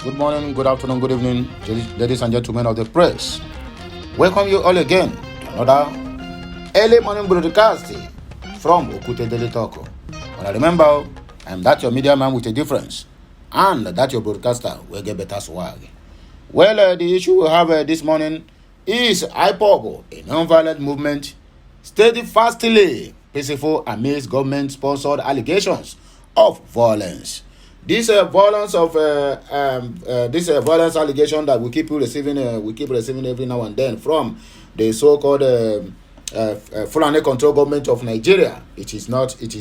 Good morning, good afternoon, good evening, ladies and gentlemen of the press. Welcome you all again to another early morning broadcast from Okute Daily Talk. But remember, I'm that your media man with a difference, and that your broadcaster will get better swag. Well, the issue we have this morning is IPOB, a non-violent movement, steadfastly peaceful amidst government-sponsored allegations of violence. This violence allegation that we keep receiving every now and then from the so-called Fulani control government of Nigeria. It is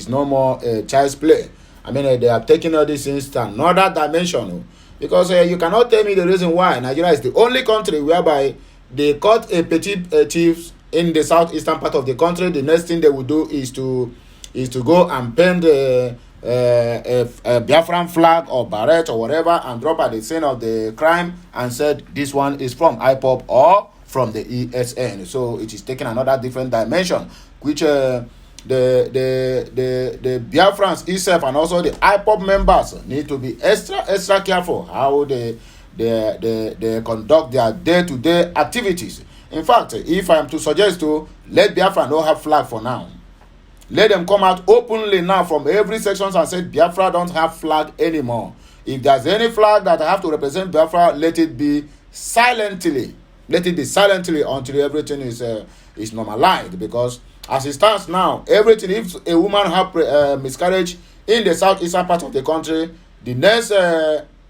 no more child's play. I mean, they have taken all these things to another dimension, because you cannot tell me the reason why Nigeria is the only country whereby they caught a petty thieves in the southeastern part of the country. The next thing they will do is to go and paint a Biafran flag or barrette or whatever and drop at the scene of the crime and said this one is from IPOB or from the ESN. So it is taking another different dimension, which the Biafrans itself and also the IPOB members need to be extra careful how they conduct their day-to-day activities. In fact, if I am to suggest to let Biafra not have flag for now, let them come out openly now from every section and say Biafra don't have flag anymore. If there's any flag that I have to represent Biafra, let it be silently. Let it be silently until everything is normalized. Because as it stands now, everything, if a woman have miscarriage in the southeastern part of the country, the next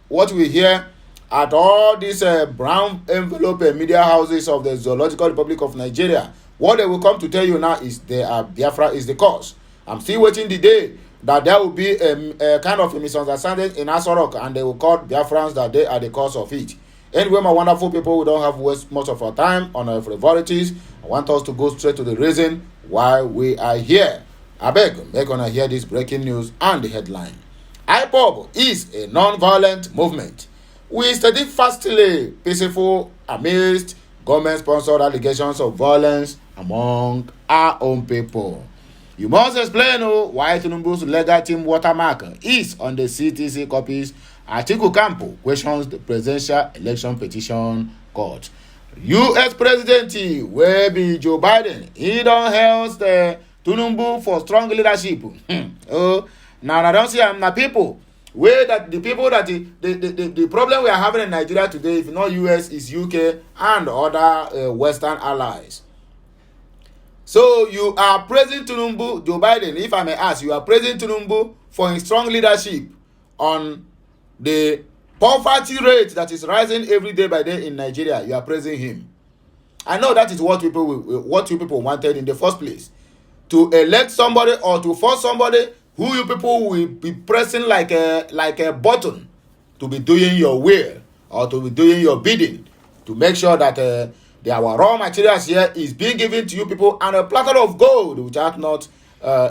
what we hear at all these brown envelope media houses of the Zoological Republic of Nigeria, what they will come to tell you now is Biafra is the cause. I'm still waiting the day that there will be a kind of a misunderstanding in Asorok and they will call Biafrans that they are the cause of it. Anyway, my wonderful people, we don't have waste much of our time on our frivolities. I want us to go straight to the reason why we are here. I beg, make gonna hear this breaking news and the headline. IPOB is a non-violent movement. We steadfastly peaceful amidst government-sponsored allegations of violence among our own people. You must explain why Tinubu's legal team watermark is on the CTC copies. Atiku Campo questions the presidential election petition court. U.S. President will be Joe Biden. He don't help the Tinubu for strong leadership. Now I don't see the people. Where that the people that the problem we are having in Nigeria today, if not US, is UK and other Western allies. So you are praising Tinubu, Joe Biden, if I may ask, you are praising Tinubu for his strong leadership on the poverty rate that is rising every day by day in Nigeria. You are praising him. I know that is what you people wanted in the first place, to elect somebody or to force somebody who you people will be pressing like a button to be doing your will or to be doing your bidding, to make sure that our raw materials here is being given to you people and a platter of gold without not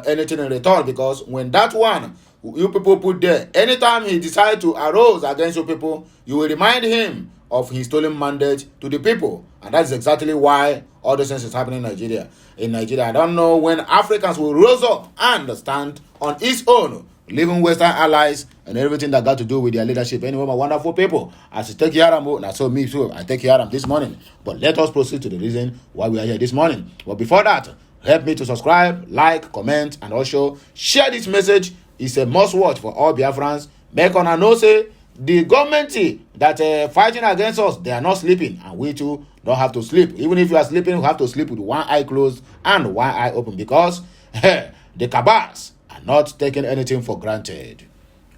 anything in return. Because when that one you people put there, anytime he decides to arouse against you people, you will remind him of his stolen mandate to the people. And that's exactly why all this things is happening in Nigeria. I don't know when Africans will rise up and stand on its own, leaving Western allies and everything that got to do with their leadership. Anyway, my wonderful people, as you take Yaram, that's so me too. I take Yaram this morning. But let us proceed to the reason why we are here this morning. But before that, help me to subscribe, like, comment, and also share this message. It's a must watch for all Biafrans. Make on a know say the government that fighting against us, they are not sleeping, and we too don't have to sleep. Even if you are sleeping, you have to sleep with one eye closed and one eye open, because the cabals are not taking anything for granted.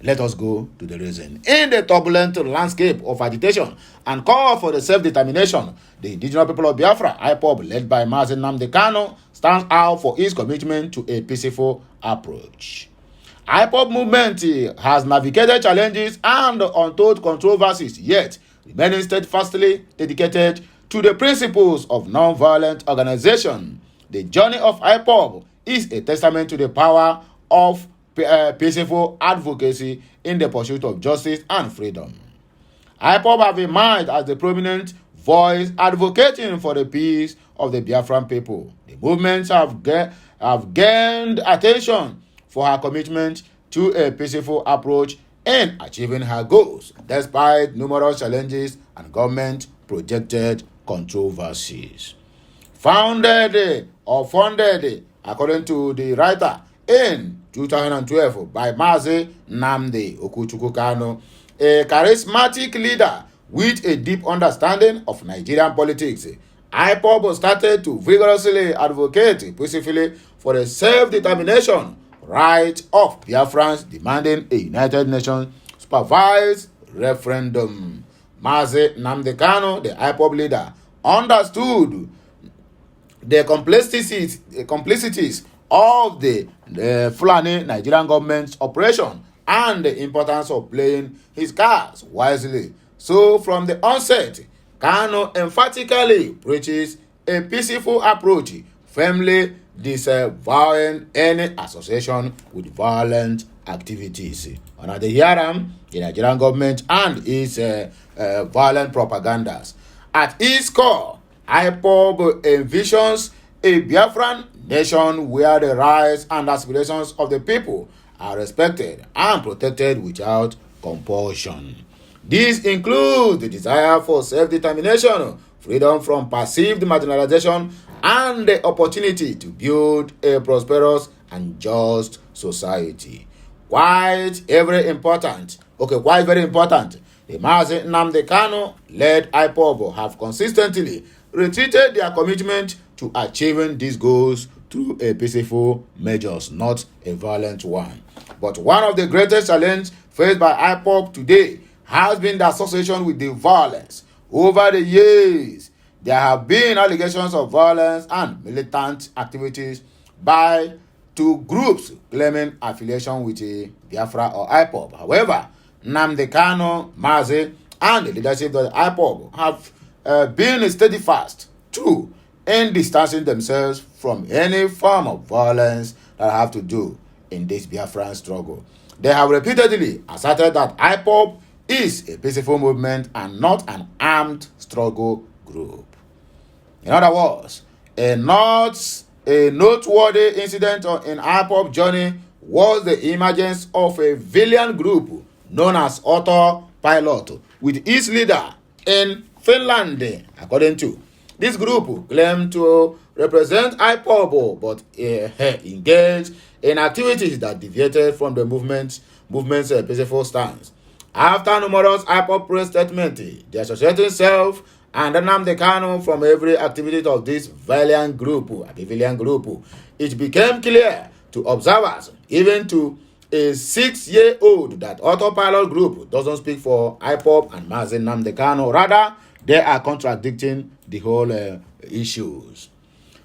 Let us go to the reason. In the turbulent landscape of agitation and call for the self-determination, the indigenous people of Biafra, IPOB, led by Mazi Nnamdi Kanu, stands out for its commitment to a peaceful approach. IPOB movement has navigated challenges and untold controversies, yet remaining steadfastly dedicated to the principles of non-violent organization. The journey of IPOB is a testament to the power of peaceful advocacy in the pursuit of justice and freedom. IPOB have emerged as the prominent voice advocating for the peace of the Biafran people. The movements have gained attention for her commitment to a peaceful approach in achieving her goals, despite numerous challenges and government-projected controversies. Founded or funded, according to the writer, in 2012 by Mazi Nnamdi Okuchukwu Kanu, a charismatic leader with a deep understanding of Nigerian politics. IPOB started to vigorously advocate peacefully for the self-determination right of Biafrans, demanding a United Nations supervised referendum. Mazi Nnamdi Kanu, the IPOB leader, understood the complicities of the Fulani Nigerian government's operation and the importance of playing his cards wisely. So from the onset, Kanu emphatically preaches a peaceful approach, firmly disavowing any association with violent activities. Under the Yaram, the Nigerian government and its violent propagandas. At its core, IPOB envisions a Biafran nation where the rights and aspirations of the people are respected and protected without compulsion. This includes the desire for self-determination, freedom from perceived marginalization, and the opportunity to build a prosperous and just society. Quite very important, the Mazi Nnamdi Kanu led IPOB have consistently reiterated their commitment to achieving these goals through a peaceful measures, not a violent one. But one of the greatest challenges faced by IPOB today has been the association with the violence. Over the years, there have been allegations of violence and militant activities by two groups claiming affiliation with a Biafra or IPOB. However, Nnamdi Kanu, Mazi, and the leadership of the IPOB have been steadfast too in distancing themselves from any form of violence that have to do in this Biafran struggle. They have repeatedly asserted that IPOB is a peaceful movement and not an armed struggle group. In other words, a noteworthy incident in IPOB journey was the emergence of a villain group known as Autopilot, with its leader in Finland. According to this group, claimed to represent IPOB but engaged in activities that deviated from the movement's peaceful stance. After numerous IPOB press statements, they associated itself and Nnamdi Kanu from every activity of this villain group, it became clear to observers, even to a 6-year-old, that Autopilot group doesn't speak for IPOB and Mazi Nnamdi Kanu. Rather, they are contradicting the whole issues.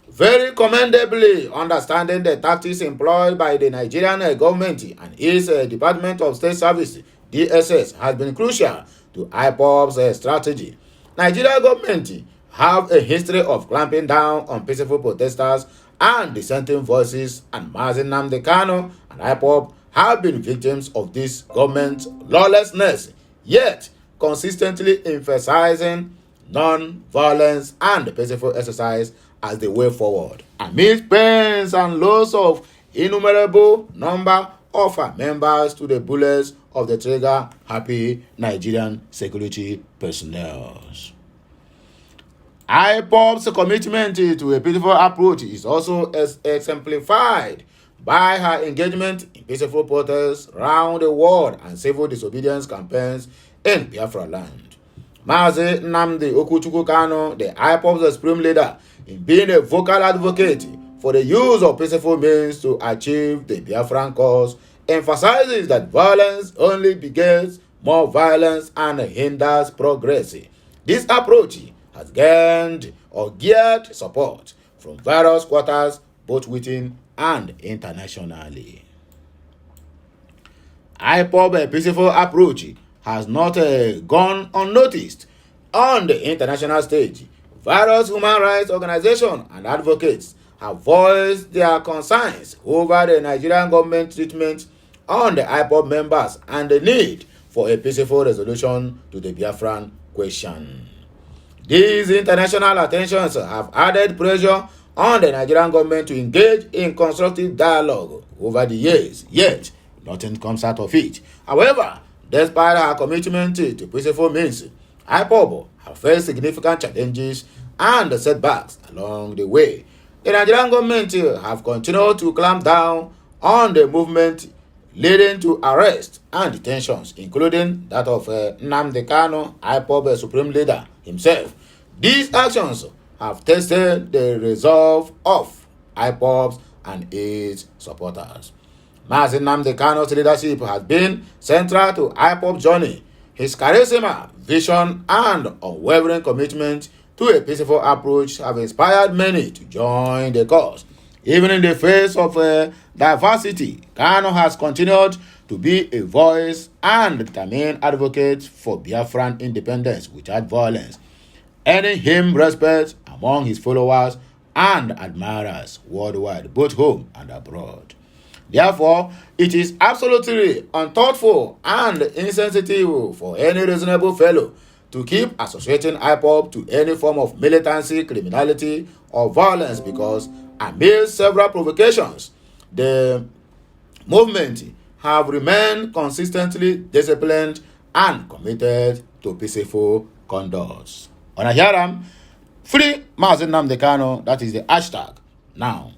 Very commendably, understanding the tactics employed by the Nigerian government and its Department of State Service, DSS, has been crucial to IPOB's strategy. Nigerian government have a history of clamping down on peaceful protesters and dissenting voices, and Mazi Nnamdi Kanu and IPOB have been victims of this government's lawlessness, yet consistently emphasizing non-violence and peaceful exercise as the way forward, amidst pains and loss of innumerable number of our members to the bullets of the trigger-happy Nigerian security personnel. IPOB's commitment to a peaceful approach is also exemplified by her engagement in peaceful protests around the world and civil disobedience campaigns in Biafra land. Mazi Nnamdi Okuchukwu Kanu, the IPOB's supreme leader, in being a vocal advocate for the use of peaceful means to achieve the Biafran cause, emphasizes that violence only begets more violence and hinders progress. This approach has gained or geared support from various quarters, both within and internationally. IPOB's peaceful approach has not gone unnoticed on the international stage. Various human rights organizations and advocates have voiced their concerns over the Nigerian government treatment on the IPOB members and the need for a peaceful resolution to the Biafran question. These international attentions have added pressure on the Nigerian government to engage in constructive dialogue over the years, yet nothing comes out of it. However, Despite her commitment to peaceful means, IPOB have faced significant challenges and setbacks along the way. The Nigerian government have continued to clamp down on the movement, leading to arrests and detentions, including that of Nnamdi Kanu, IPOB supreme leader himself. These actions have tested the resolve of IPOB and its supporters. Mazi Nnamdi Kanu's leadership has been central to IPOB's journey. His charisma, vision, and unwavering commitment to a peaceful approach have inspired many to join the cause. Even in the face of diversity, Kanu has continued to be a voice and determined advocate for Biafran independence without violence, earning him respect among his followers and admirers worldwide, both home and abroad. Therefore, it is absolutely unthoughtful and insensitive for any reasonable fellow to keep associating IPOB to any form of militancy, criminality, or violence because, amid several provocations, the movement have remained consistently disciplined and committed to peaceful conduct. On Ahiram, free Mazi Nnamdi Kanu, that is the hashtag now.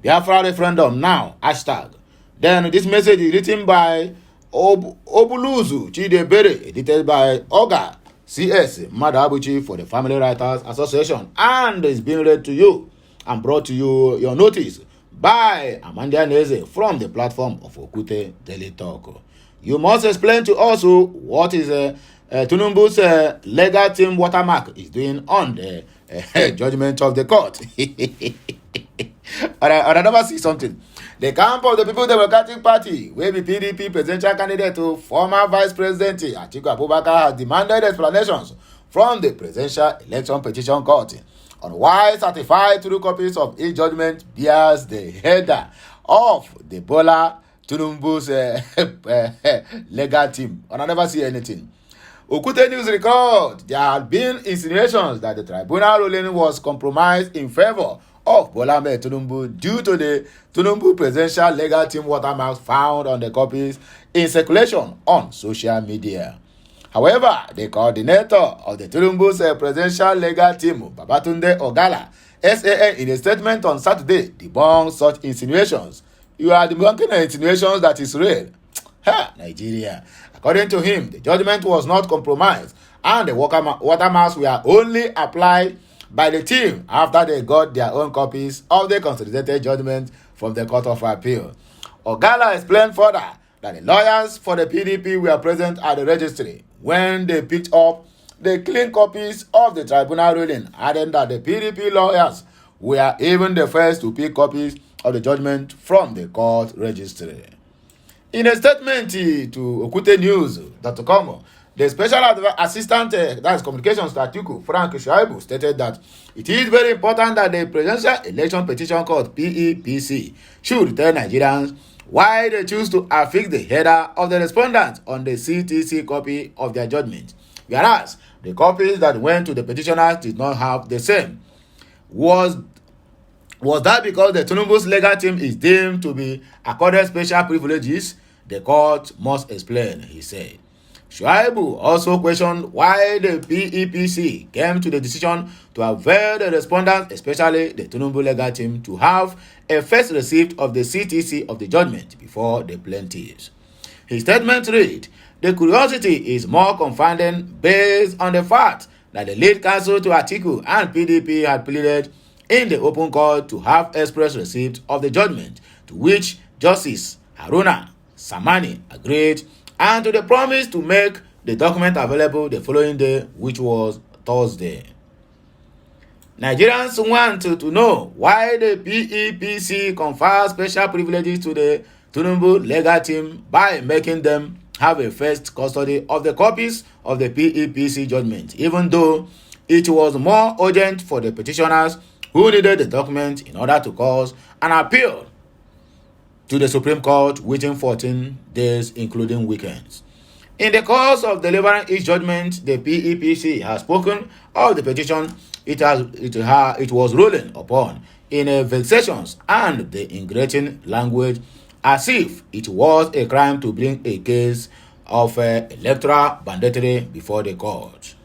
Biafra referendum now, hashtag. Then this message is written by Obuluzu Chidebere, edited by Oga CS Madabuchi for the Family Writers Association, and is being read to you and brought to you your notice by Amanda Neze from the platform of Okute Daily Talk. You must explain to us what is Tinubu's legal team watermark is doing on the judgment of the court. I never see something. The camp of the People Democratic Party, where the PDP presidential candidate to former Vice President Atiku Abubakar has demanded explanations from the Presidential Election Petition Court on why certified true copies of each judgment bears the header of the Bola Tinubu's legal team. And I never see anything. Okute News record there had been insinuations that the tribunal ruling was compromised in favor of Bola Ahmed Tinubu due to the Tinubu presidential legal team watermarks found on the copies in circulation on social media. However, the coordinator of the Tinubu's presidential legal team, Babatunde Ogala, SAN, in a statement on Saturday, debunked such insinuations. You are debunking insinuations that is real. Nigeria. According to him, the judgment was not compromised and the watermarks were only applied by the team after they got their own copies of the consolidated judgment from the Court of Appeal. Ogala explained further that the lawyers for the PDP were present at the registry when they picked up the clean copies of the tribunal ruling, adding that the PDP lawyers were even the first to pick copies of the judgment from the court registry. In a statement to Okute News.com, the special assistant, that is communications to Atiku, Frank Shaibu, stated that it is very important that the Presidential Election Petition Court, PEPC, should tell Nigerians why they choose to affix the header of the respondent on the CTC copy of their judgment, whereas the copies that went to the petitioners did not have the same. Was that because the Tinubu's legal team is deemed to be accorded special privileges? The court must explain, he said. Shuaibu also questioned why the PEPC came to the decision to avail the respondents, especially the Tinubu legal team, to have a first receipt of the CTC of the judgment before the plaintiffs. His statement read, "The curiosity is more confounding based on the fact that the lead counsel to Atiku and PDP had pleaded in the open court to have express receipt of the judgment, to which Justice Haruna Samani agreed, and to the promise to make the document available the following day, which was Thursday. Nigerians want to know why the PEPC confers special privileges to the Tinubu legal team by making them have a first custody of the copies of the PEPC judgment, even though it was more urgent for the petitioners who needed the document in order to cause an appeal to the Supreme Court within 14 days, including weekends. In the course of delivering each judgment, the PEPC has spoken of the petition it was ruling upon in a vexations and the ingrating language, as if it was a crime to bring a case of electoral banditry before the court.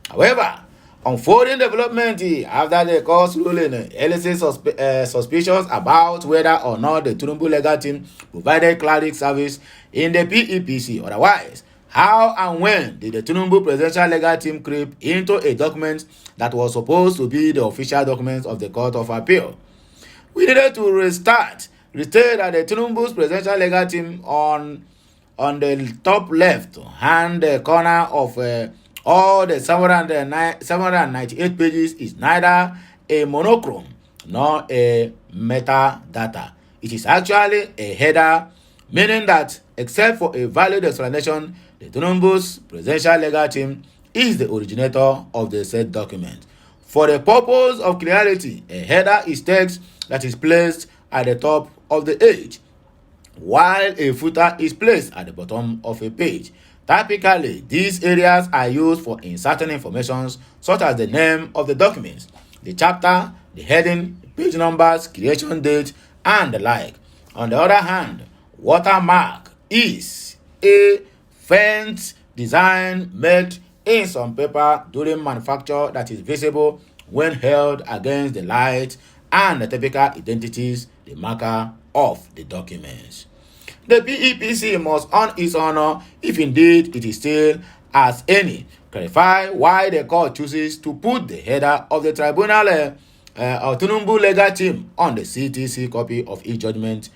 However, unfolding development after the court's ruling elicits suspicions about whether or not the Tinubu legal team provided cleric service in the PEPC. Otherwise, how and when did the Tinubu presidential legal team creep into a document that was supposed to be the official document of the Court of Appeal? We needed to restate that the Tinubu's presidential legal team on the top left hand corner of all the 798 pages is neither a monochrome nor a metadata. It is actually a header, meaning that except for a valid explanation, the Tinubu's presidential legal team is the originator of the said document. For the purpose of clarity, a header is text that is placed at the top of the page, while a footer is placed at the bottom of a page. Typically, these areas are used for inserting information such as the name of the document, the chapter, the heading, page numbers, creation date, and the like. On the other hand, watermark is a font design made in some paper during manufacture that is visible when held against the light and the typical identities the marker of the documents. The PEPC must, on its honor, if indeed it is still as any, clarify why the court chooses to put the header of the tribunal Tinubu legal team on the CTC copy of each judgment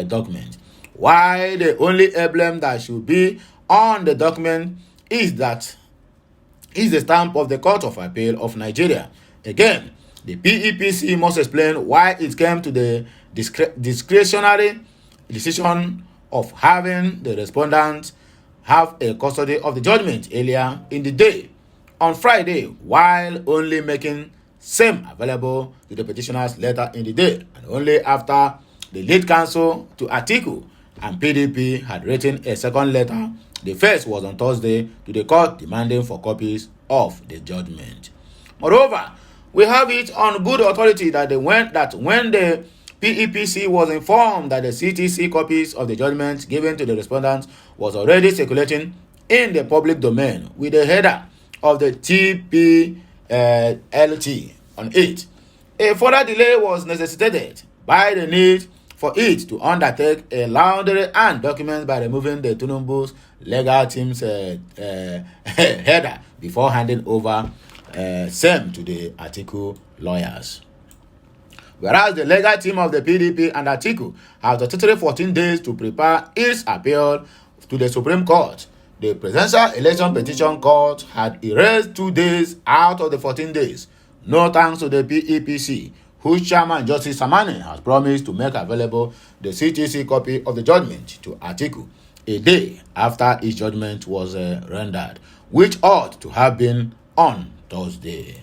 document. Why the only emblem that should be on the document is the stamp of the Court of Appeal of Nigeria. Again, the PEPC must explain why it came to the discretionary decision of having the respondent have a custody of the judgment earlier in the day on Friday, while only making same available to the petitioners later in the day, and only after the lead counsel to Atiku and PDP had written a second letter. The first was on Thursday to the court demanding for copies of the judgment. Moreover, we have it on good authority that when the PEPC was informed that the CTC copies of the judgment given to the respondents was already circulating in the public domain with the header of the TPLT on it. A further delay was necessitated by the need for it to undertake a laundry and document by removing the Tinubu's legal team's header before handing over same to the Atiku lawyers. Whereas the legal team of the PDP and Atiku have the total 14 days to prepare its appeal to the Supreme Court. The Presidential Election Petition Court had erased 2 days out of the 14 days, no thanks to the PEPC, whose chairman Justice Samani has promised to make available the CTC copy of the judgment to Atiku a day after his judgment was rendered, which ought to have been on Thursday.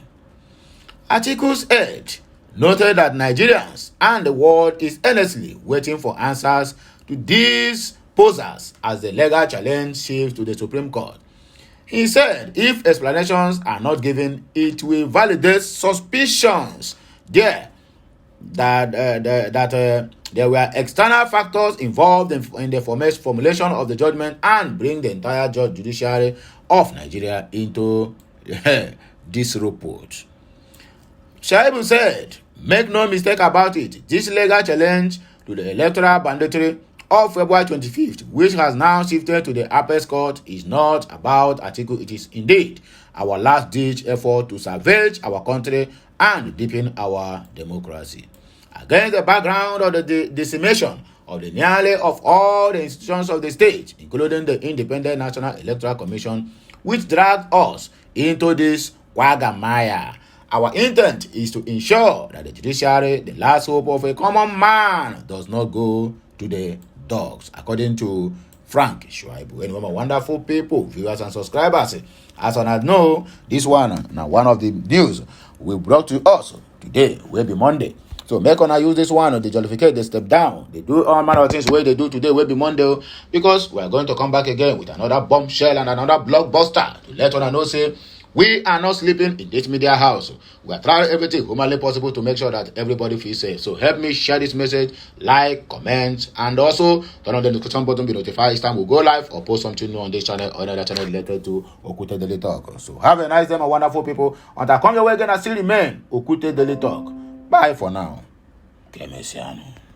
Atiku's aide noted that Nigerians and the world is earnestly waiting for answers to these posers as the legal challenge shifts to the Supreme Court. He said if explanations are not given, it will validate suspicions that there were external factors involved in the formulation of the judgment and bring the entire judiciary of Nigeria into disrepute. Shaibu said, make no mistake about it, this legal challenge to the electoral banditry of February 25th, which has now shifted to the Apex Court, is not about Atiku. It is indeed our last-ditch effort to salvage our country and deepen our democracy. Against the background of the decimation of the nearly of all the institutions of the state, including the Independent National Electoral Commission, which dragged us into this quagmire, our intent is to ensure that the judiciary, the last hope of a common man, does not go to the dogs, according to Frank Shuaibu. Anyway, my wonderful people, viewers and subscribers, as I know, this one now one of the news we brought to us today will be Monday. So make on use this one, they jollificate, they step down, they do all manner of things where they do today will be Monday, because we are going to come back again with another bombshell and another blockbuster to let on know say We are not sleeping in this media house. We are trying everything humanly possible to make sure that everybody feels safe. So help me share this message, like, comment, and also turn on the notification button, be notified each time we go live or post something new on this channel or another channel related to Okute Daily Talk. So have a nice day, my wonderful people. Until I come your way again, I still remain Okute Daily Talk. Bye for now. Kemesiano.